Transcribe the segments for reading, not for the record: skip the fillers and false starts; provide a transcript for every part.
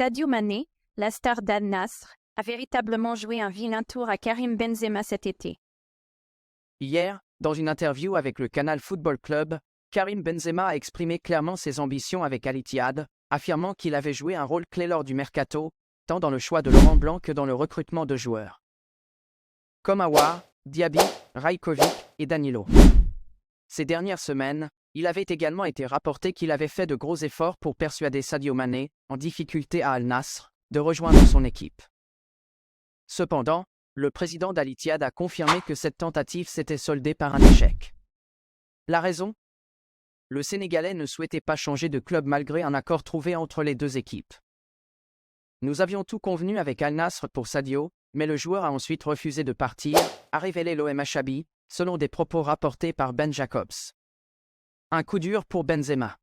Sadio Mané, la star d'Al Nassr, a véritablement joué un vilain tour à Karim Benzema cet été. Hier, dans une interview avec le Canal Football Club, Karim Benzema a exprimé clairement ses ambitions avec Al Ittihad, affirmant qu'il avait joué un rôle clé lors du mercato, tant dans le choix de Laurent Blanc que dans le recrutement de joueurs comme Aouar, Diaby, Rajkovic et Danilo. Ces dernières semaines, il avait également été rapporté qu'il avait fait de gros efforts pour persuader Sadio Mané, en difficulté à Al Nassr, de rejoindre son équipe. Cependant, le président d'Al Ittihad a confirmé que cette tentative s'était soldée par un échec. La raison ? Le Sénégalais ne souhaitait pas changer de club malgré un accord trouvé entre les deux équipes. Nous avions tout convenu avec Al Nassr pour Sadio, mais le joueur a ensuite refusé de partir, a révélé l'OM Achabi, selon des propos rapportés par Ben Jacobs. Un coup dur pour Benzema,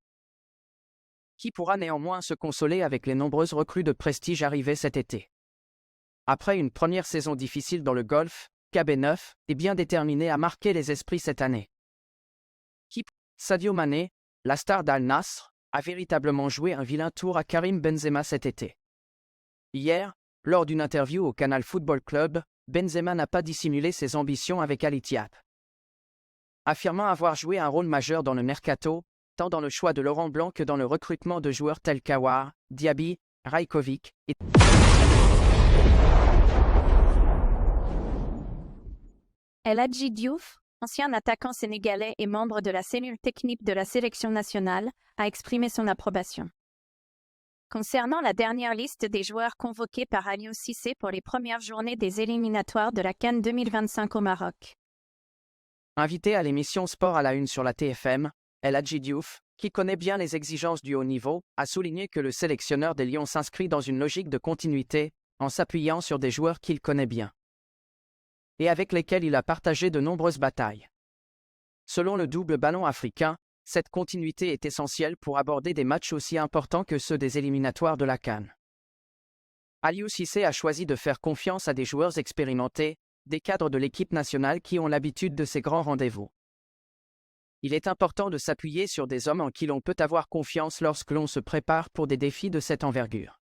qui pourra néanmoins se consoler avec les nombreuses recrues de prestige arrivées cet été. Après une première saison difficile dans le golf, KB9 est bien déterminé à marquer les esprits cette année. Sadio Mané, la star d'Al Nassr, a véritablement joué un vilain tour à Karim Benzema cet été. Hier, lors d'une interview au Canal Football Club, Benzema n'a pas dissimulé ses ambitions avec Al Ittihad. Affirmant avoir joué un rôle majeur dans le mercato, tant dans le choix de Laurent Blanc que dans le recrutement de joueurs tels qu'Aouar, Diaby, Rajkovic et El Hadji Diouf, ancien attaquant sénégalais et membre de la cellule technique de la sélection nationale, a exprimé son approbation. Concernant la dernière liste des joueurs convoqués par Aliou Cissé pour les premières journées des éliminatoires de la CAN 2025 au Maroc. Invité à l'émission Sport à la Une sur la TFM, El Hadji Diouf, qui connaît bien les exigences du haut niveau, a souligné que le sélectionneur des Lions s'inscrit dans une logique de continuité, en s'appuyant sur des joueurs qu'il connaît bien et avec lesquels il a partagé de nombreuses batailles. Selon le double ballon africain, cette continuité est essentielle pour aborder des matchs aussi importants que ceux des éliminatoires de la CAN. Aliou Cissé a choisi de faire confiance à des joueurs expérimentés, des cadres de l'équipe nationale qui ont l'habitude de ces grands rendez-vous. Il est important de s'appuyer sur des hommes en qui l'on peut avoir confiance lorsque l'on se prépare pour des défis de cette envergure.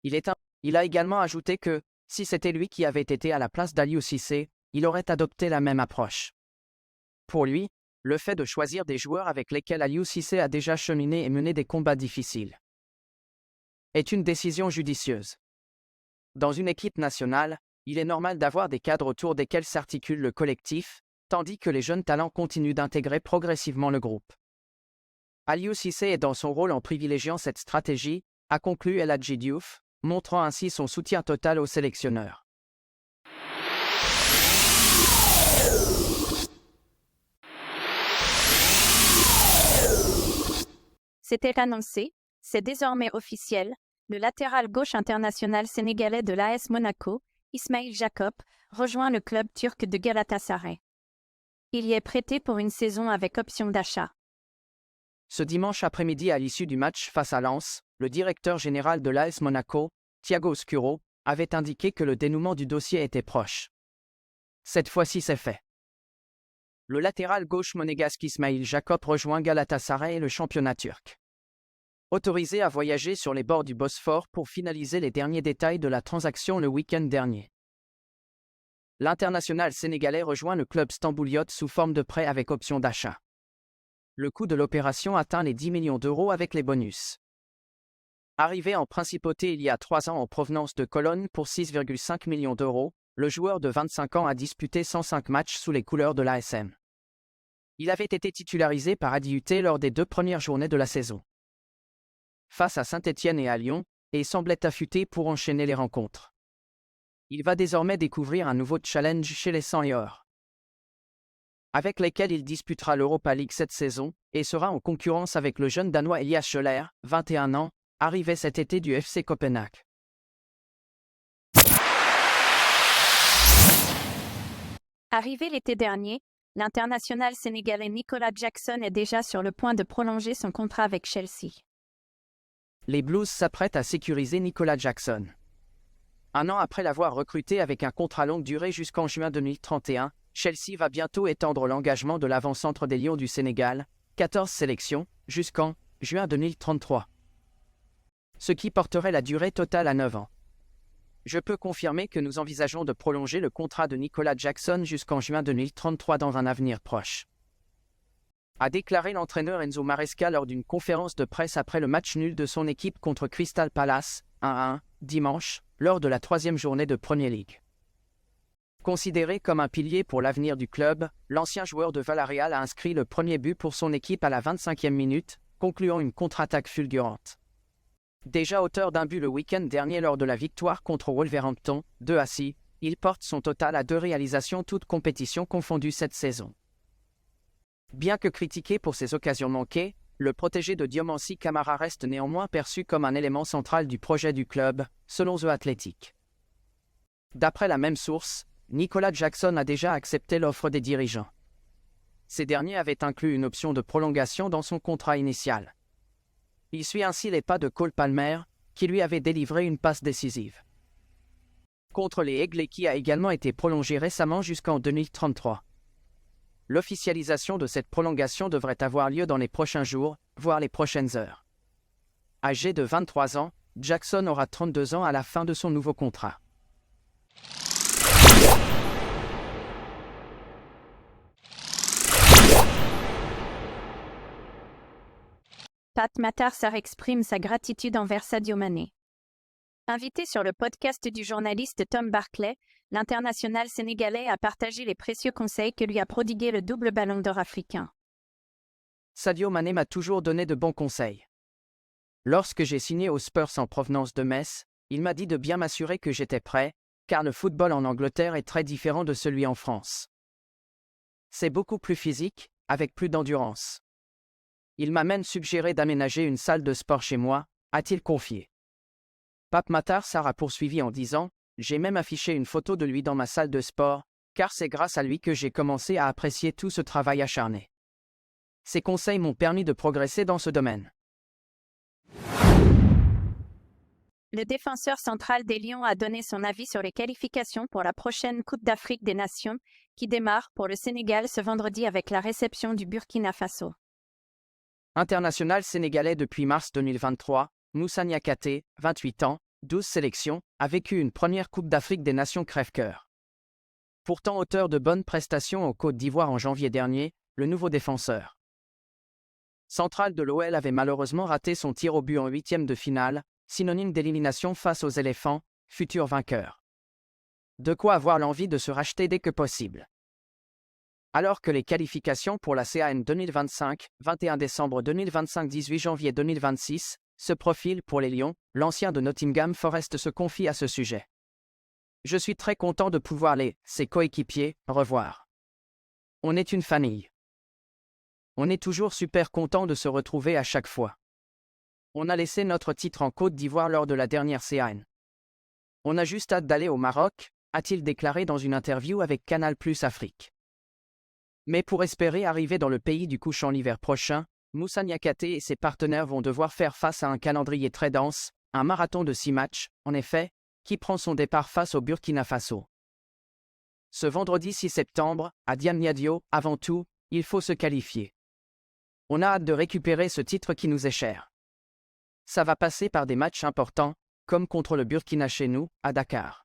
Il a également ajouté que, si c'était lui qui avait été à la place d'Aliou Cissé, il aurait adopté la même approche. Pour lui, le fait de choisir des joueurs avec lesquels Aliou Cissé a déjà cheminé et mené des combats difficiles est une décision judicieuse. Dans une équipe nationale, il est normal d'avoir des cadres autour desquels s'articule le collectif, tandis que les jeunes talents continuent d'intégrer progressivement le groupe. Aliou Cissé est dans son rôle en privilégiant cette stratégie, a conclu El Hadji Diouf, montrant ainsi son soutien total au sélectionneur. C'était annoncé, c'est désormais officiel, le latéral gauche international sénégalais de l'AS Monaco, Ismail Jacob, rejoint le club turc de Galatasaray. Il y est prêté pour une saison avec option d'achat. Ce dimanche après-midi à l'issue du match face à Lens, le directeur général de l'AS Monaco, Thiago Scuro, avait indiqué que le dénouement du dossier était proche. Cette fois-ci c'est fait. Le latéral gauche monégasque Ismail Jacob rejoint Galatasaray et le championnat turc. Autorisé à voyager sur les bords du Bosphore pour finaliser les derniers détails de la transaction le week-end dernier. L'international sénégalais rejoint le club stambouliote sous forme de prêt avec option d'achat. Le coût de l'opération atteint les 10 millions d'euros avec les bonus. Arrivé en principauté il y a 3 ans en provenance de Cologne pour 6,5 millions d'euros, le joueur de 25 ans a disputé 105 matchs sous les couleurs de l'ASM. Il avait été titularisé par Adiuté lors des 2 premières journées de la saison, face à Saint-Étienne et à Lyon, et semblait affûté pour enchaîner les rencontres. Il va désormais découvrir un nouveau challenge chez les 100 et or, avec lesquels il disputera l'Europa League cette saison, et sera en concurrence avec le jeune Danois Elias Schöller, 21 ans, arrivé cet été du FC Copenhague. Arrivé l'été dernier, l'international sénégalais Nicolas Jackson est déjà sur le point de prolonger son contrat avec Chelsea. Les Blues s'apprêtent à sécuriser Nicolas Jackson. 1 an après l'avoir recruté avec un contrat longue durée jusqu'en juin 2031, Chelsea va bientôt étendre l'engagement de l'avant-centre des Lions du Sénégal, 14 sélections, jusqu'en juin 2033. ce qui porterait la durée totale à 9 ans. Je peux confirmer que nous envisageons de prolonger le contrat de Nicolas Jackson jusqu'en juin 2033 dans un avenir proche, a déclaré l'entraîneur Enzo Maresca lors d'une conférence de presse après le match nul de son équipe contre Crystal Palace, 1-1, dimanche, lors de la 3e journée de Premier League. Considéré comme un pilier pour l'avenir du club, l'ancien joueur de Villarreal a inscrit le premier but pour son équipe à la 25e minute, concluant une contre-attaque fulgurante. Déjà auteur d'un but le week-end dernier lors de la victoire contre Wolverhampton, 2-6, il porte son total à 2 réalisations toutes compétitions confondues cette saison. Bien que critiqué pour ses occasions manquées, le protégé de Diomandé Camara reste néanmoins perçu comme un élément central du projet du club, selon The Athletic. D'après la même source, Nicolas Jackson a déjà accepté l'offre des dirigeants. Ces derniers avaient inclus une option de prolongation dans son contrat initial. Il suit ainsi les pas de Cole Palmer, qui lui avait délivré une passe décisive. Contre les Aigles qui a également été prolongé récemment jusqu'en 2033. L'officialisation de cette prolongation devrait avoir lieu dans les prochains jours, voire les prochaines heures. Âgé de 23 ans, Jackson aura 32 ans à la fin de son nouveau contrat. Pape Matar Sarr exprime sa gratitude envers Sadio Mané. Invité sur le podcast du journaliste Tom Barclay, l'international sénégalais a partagé les précieux conseils que lui a prodigués le double ballon d'or africain. Sadio Mané m'a toujours donné de bons conseils. Lorsque j'ai signé aux Spurs en provenance de Metz, il m'a dit de bien m'assurer que j'étais prêt, car le football en Angleterre est très différent de celui en France. C'est beaucoup plus physique, avec plus d'endurance. Il m'a même suggéré d'aménager une salle de sport chez moi, a-t-il confié. Pape Matar Sarr a poursuivi en disant « J'ai même affiché une photo de lui dans ma salle de sport, car c'est grâce à lui que j'ai commencé à apprécier tout ce travail acharné. Ses conseils m'ont permis de progresser dans ce domaine. » Le défenseur central des Lions a donné son avis sur les qualifications pour la prochaine Coupe d'Afrique des Nations, qui démarre pour le Sénégal ce vendredi avec la réception du Burkina Faso. International sénégalais depuis mars 2023, Moussa Niakhaté, 28 ans, 12 sélections, a vécu une première Coupe d'Afrique des Nations crève-cœur. Pourtant auteur de bonnes prestations en Côte d'Ivoire en janvier dernier, le nouveau défenseur central de l'OL avait malheureusement raté son tir au but en 8e de finale, synonyme d'élimination face aux éléphants, futurs vainqueurs. De quoi avoir l'envie de se racheter dès que possible. Alors que les qualifications pour la CAN 2025, 21 décembre 2025 – 18 janvier 2026, se profilent pour les Lions, l'ancien de Nottingham Forest se confie à ce sujet. Je suis très content de pouvoir ses coéquipiers, revoir. On est une famille. On est toujours super content de se retrouver à chaque fois. On a laissé notre titre en Côte d'Ivoire lors de la dernière CAN. On a juste hâte d'aller au Maroc, a-t-il déclaré dans une interview avec Canal+ Afrique. Mais pour espérer arriver dans le pays du couchant l'hiver prochain, Moussa Niakhaté et ses partenaires vont devoir faire face à un calendrier très dense, un marathon de 6 matchs, en effet, qui prend son départ face au Burkina Faso. Ce vendredi 6 septembre, à Diamniadio, avant tout, il faut se qualifier. On a hâte de récupérer ce titre qui nous est cher. Ça va passer par des matchs importants, comme contre le Burkina chez nous, à Dakar.